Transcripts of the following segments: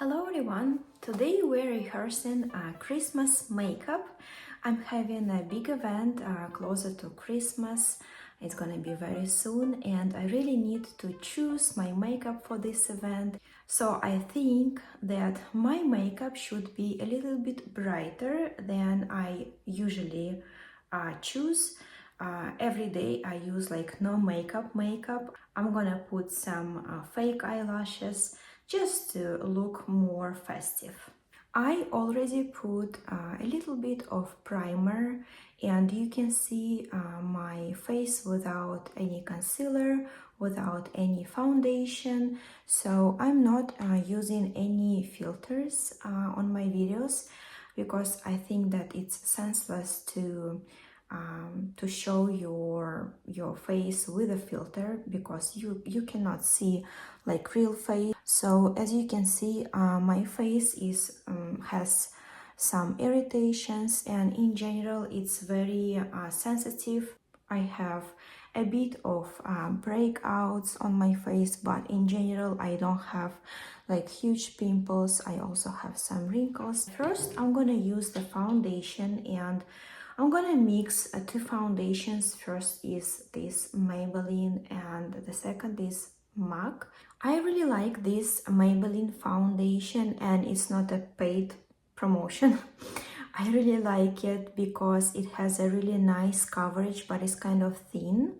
Hello everyone! Today we're rehearsing Christmas makeup. I'm having a big event closer to Christmas. It's gonna be very soon and I really need to choose my makeup for this event. So I think that my makeup should be a little bit brighter than I usually choose. Every day I use like no makeup. I'm gonna put some fake eyelashes just to look more festive. I already put a little bit of primer and you can see my face without any concealer, without any foundation. So I'm not using any filters on my videos because I think that it's senseless to show your face with a filter because you cannot see like real face. So as you can see, my face is has some irritations and in general it's very sensitive. I have a bit of breakouts on my face, but in general I don't have like huge pimples. I also have some wrinkles. First I'm gonna use the foundation and I'm gonna mix two foundations. First is this Maybelline and the second is MAC. I really like this Maybelline foundation and it's not a paid promotion. I really like it because it has a really nice coverage, but it's kind of thin,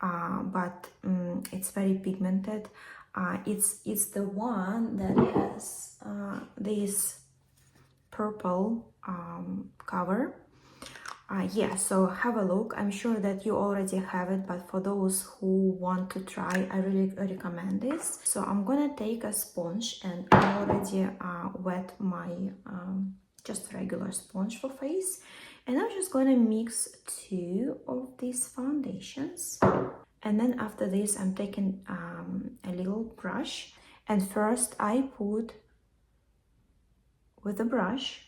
but it's very pigmented. It's the one that has this purple cover. Yeah, so have a look. I'm sure that you already have it, but for those who want to try, I really recommend this. So I'm gonna take a sponge and I already wet my just regular sponge for face. And I'm just gonna mix two of these foundations. And then after this, I'm taking a little brush. And first I put with the brush,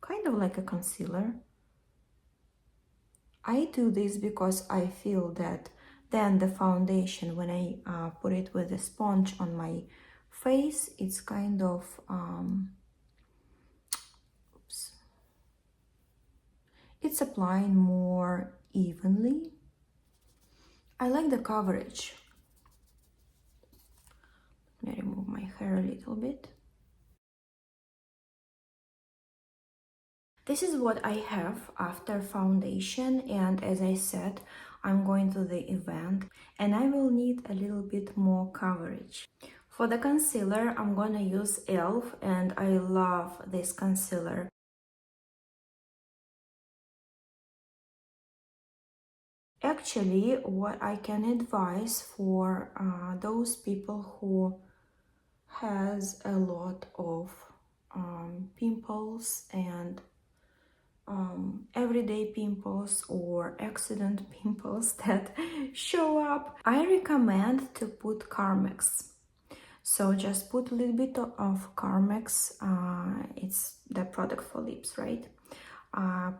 kind of like a concealer. I do this because I feel that then the foundation, when I put it with a sponge on my face, it's kind of, it's applying more evenly. I like the coverage. Let me remove my hair a little bit. This is what I have after foundation, and as I said, I'm going to the event and I will need a little bit more coverage. For the concealer, I'm gonna use e.l.f. and I love this concealer. Actually, what I can advise for those people who has a lot of pimples and everyday pimples or accident pimples that show up, I recommend to put Carmex. So just put a little bit of Carmex, it's the product for lips, right?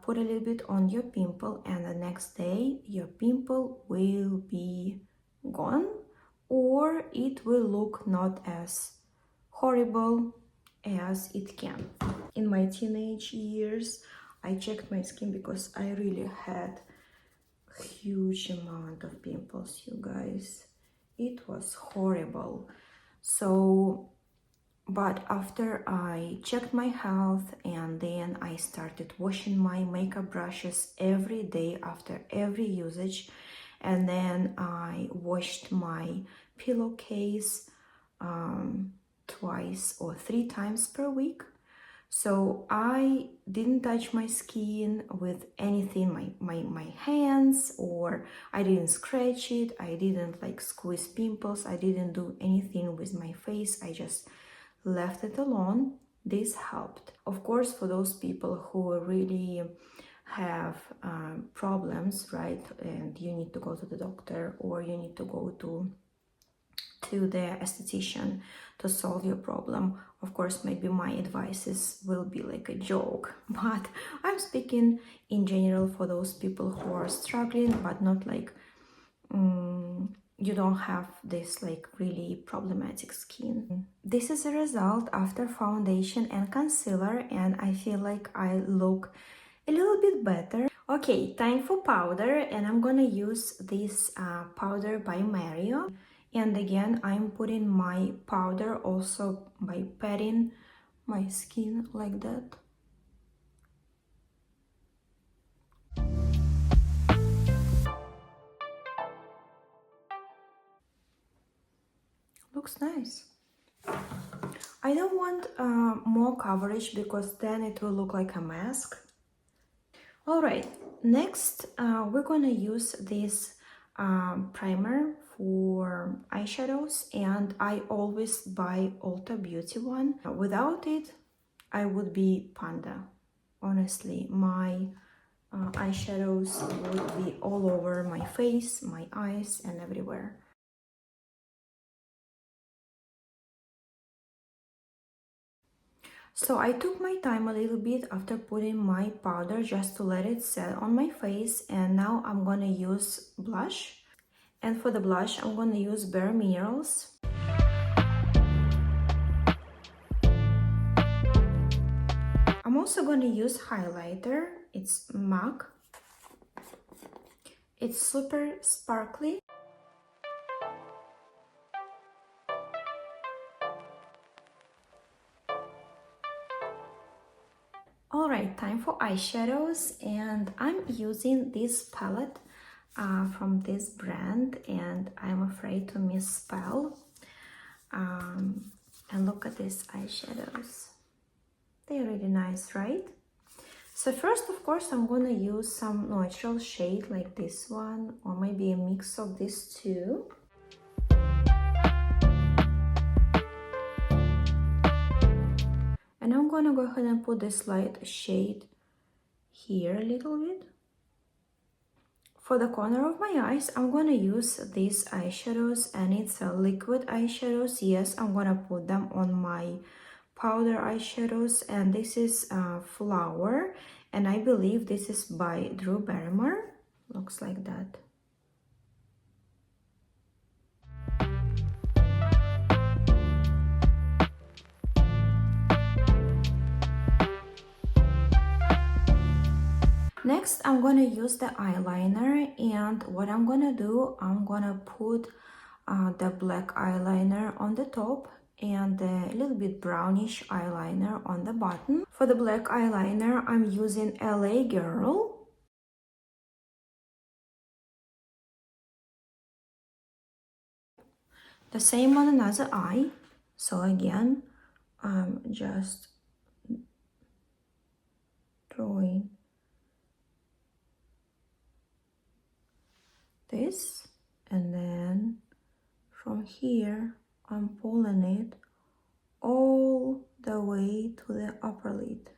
Put a little bit on your pimple and the next day your pimple will be gone, or it will look not as horrible as it can. In my teenage years, I checked my skin because I really had a huge amount of pimples, you guys. It was horrible. So, but after I checked my health and then I started washing my makeup brushes every day after every usage, and then I washed my pillowcase twice or 3 times per week. So I didn't touch my skin with anything, my hands, or I didn't scratch it, I didn't like squeeze pimples, I didn't do anything with my face, I just left it alone. This helped. Of course, for those people who really have problems, right, and you need to go to the doctor or you need to go to the esthetician to solve your problem. Of course, maybe my advices will be like a joke, but I'm speaking in general for those people who are struggling, but not like you don't have this like really problematic skin. This is a result after foundation and concealer, and I feel like I look a little bit better. Okay, time for powder, and I'm gonna use this powder by Mario. And again, I'm putting my powder also by patting my skin like that. Looks nice. I don't want more coverage because then it will look like a mask. Alright, next we're gonna use this primer for eyeshadows, and I always buy Ulta Beauty one. Without it, I would be panda. Honestly, my eyeshadows would be all over my face, my eyes, and everywhere. So I took my time a little bit after putting my powder just to let it set on my face, and now I'm gonna use blush. And for the blush, I'm gonna use Bare Minerals. I'm also gonna use highlighter. It's MAC. It's super sparkly. Alright, time for eyeshadows, and I'm using this palette from this brand, and I'm afraid to misspell. And look at these eyeshadows. They're really nice, right? So first, of course, I'm gonna use some neutral shade like this one, or maybe a mix of these two. And I'm gonna go ahead and put this light shade here a little bit. For the corner of my eyes, I'm gonna use these eyeshadows, and it's a liquid eyeshadows. Yes, I'm gonna put them on my powder eyeshadows, and this is Flower, and I believe this is by Drew Barrymore. Looks like that. Next, I'm gonna use the eyeliner, and what I'm gonna do, I'm gonna put the black eyeliner on the top and a little bit brownish eyeliner on the bottom. For the black eyeliner, I'm using LA Girl. The same on another eye. So again, I'm just drawing this, and then from here I'm pulling it all the way to the upper lid.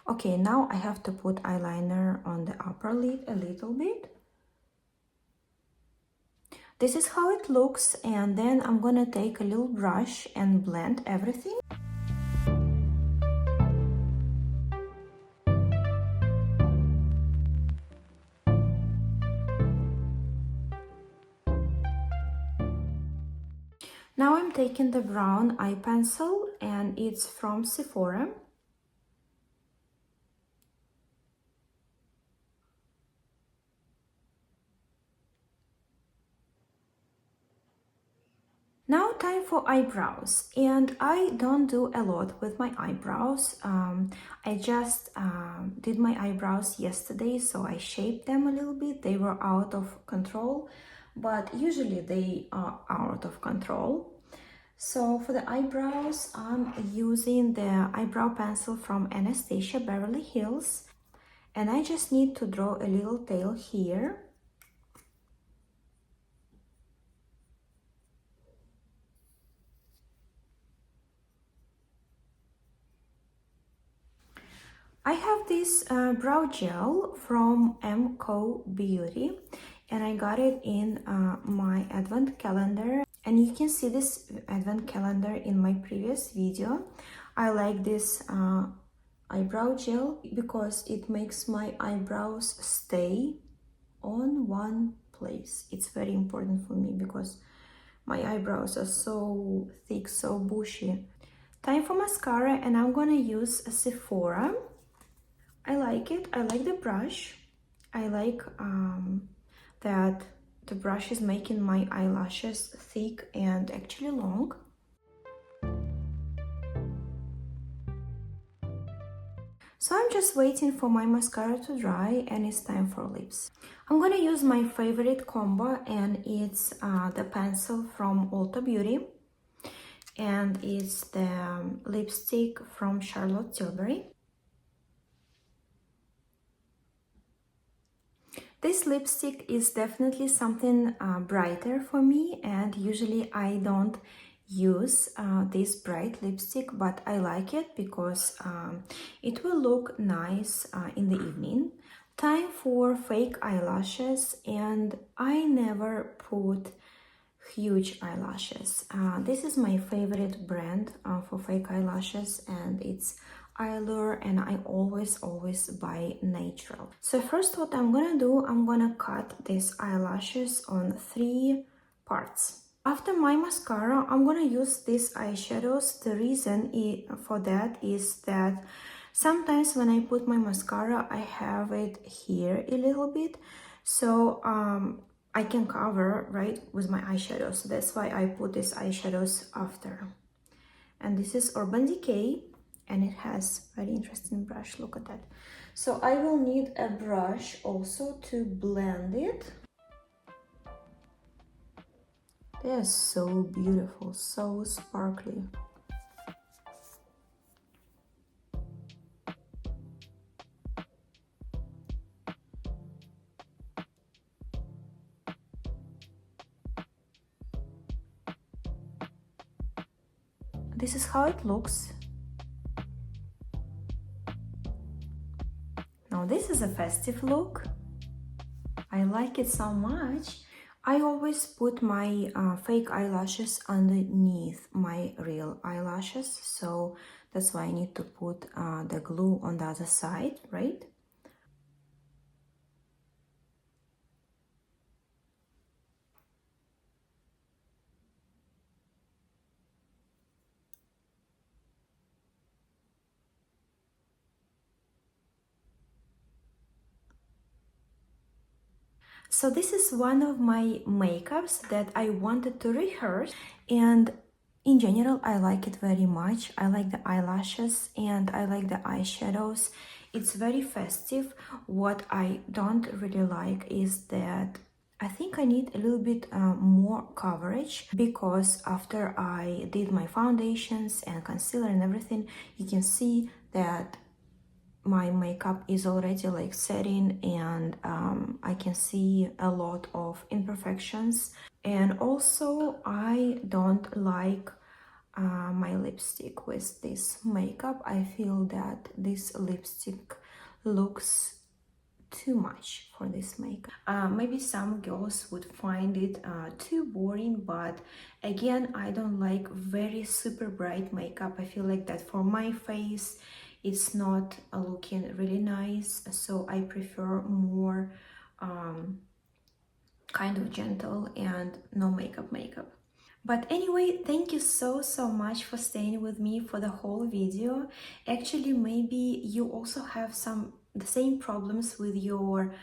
Okay, now I have to put eyeliner on the upper lid a little bit. This is how it looks, and then I'm gonna take a little brush and blend everything. Now I'm taking the brown eye pencil, and it's from Sephora. Now time for eyebrows, and I don't do a lot with my eyebrows. I just did my eyebrows yesterday, so I shaped them a little bit. They were out of control, but usually they are out of control. So for the eyebrows, I'm using the eyebrow pencil from Anastasia Beverly Hills, and I just need to draw a little tail here. I have this brow gel from MCO Beauty, and I got it in my advent calendar, and you can see this advent calendar in my previous video. I like this eyebrow gel because it makes my eyebrows stay on one place. It's very important for me because my eyebrows are so thick, so bushy. Time for mascara, and I'm gonna use a Sephora. I like it. I like the brush. I like that the brush is making my eyelashes thick and actually long. So I'm just waiting for my mascara to dry and it's time for lips. I'm gonna use my favorite combo, and it's the pencil from Ulta Beauty, and it's the lipstick from Charlotte Tilbury. This lipstick is definitely something brighter for me, and usually I don't use this bright lipstick, but I like it because it will look nice in the evening. Time for fake eyelashes, and I never put huge eyelashes. This is my favorite brand for fake eyelashes, and it's Eyelure, and I always buy natural. So first, what I'm gonna do, I'm gonna cut these eyelashes on 3 parts. After my mascara, I'm gonna use these eyeshadows. The reason for that is that sometimes when I put my mascara, I have it here a little bit, so I can cover right with my eyeshadows. So that's why I put these eyeshadows after. And this is Urban Decay, and it has very interesting brush. Look at that. So I will need a brush also to blend it. They are so beautiful, so sparkly. This is how it looks. Now this is a festive look. I like it so much. I always put my fake eyelashes underneath my real eyelashes, so that's why I need to put the glue on the other side, right? So this is one of my makeups that I wanted to rehearse, and in general I like it very much. I like the eyelashes and I like the eyeshadows. It's very festive. What I don't really like is that I think I need a little bit more coverage, because after I did my foundations and concealer and everything, you can see that my makeup is already like setting, and I can see a lot of imperfections. And also I don't like my lipstick with this makeup. I feel that this lipstick looks too much for this makeup. Maybe some girls would find it too boring, but again, I don't like very super bright makeup. I feel like that for my face it's not looking really nice, so I prefer more kind of gentle and no makeup. But anyway, thank you so much for staying with me for the whole video. Actually, maybe you also have the same problems with your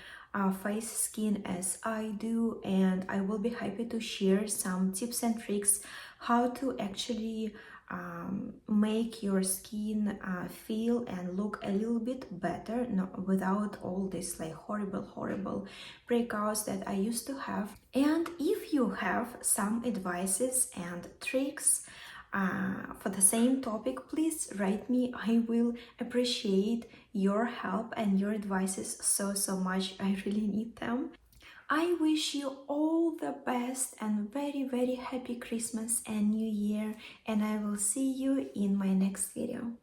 face skin as I do, and I will be happy to share some tips and tricks how to actually make your skin feel and look a little bit better, without all this like horrible breakouts that I used to have. And if you have some advices and tricks for the same topic, please write me. I will appreciate your help and your advices so much. I really need them. I wish you all the best and very happy Christmas and New Year, and I will see you in my next video.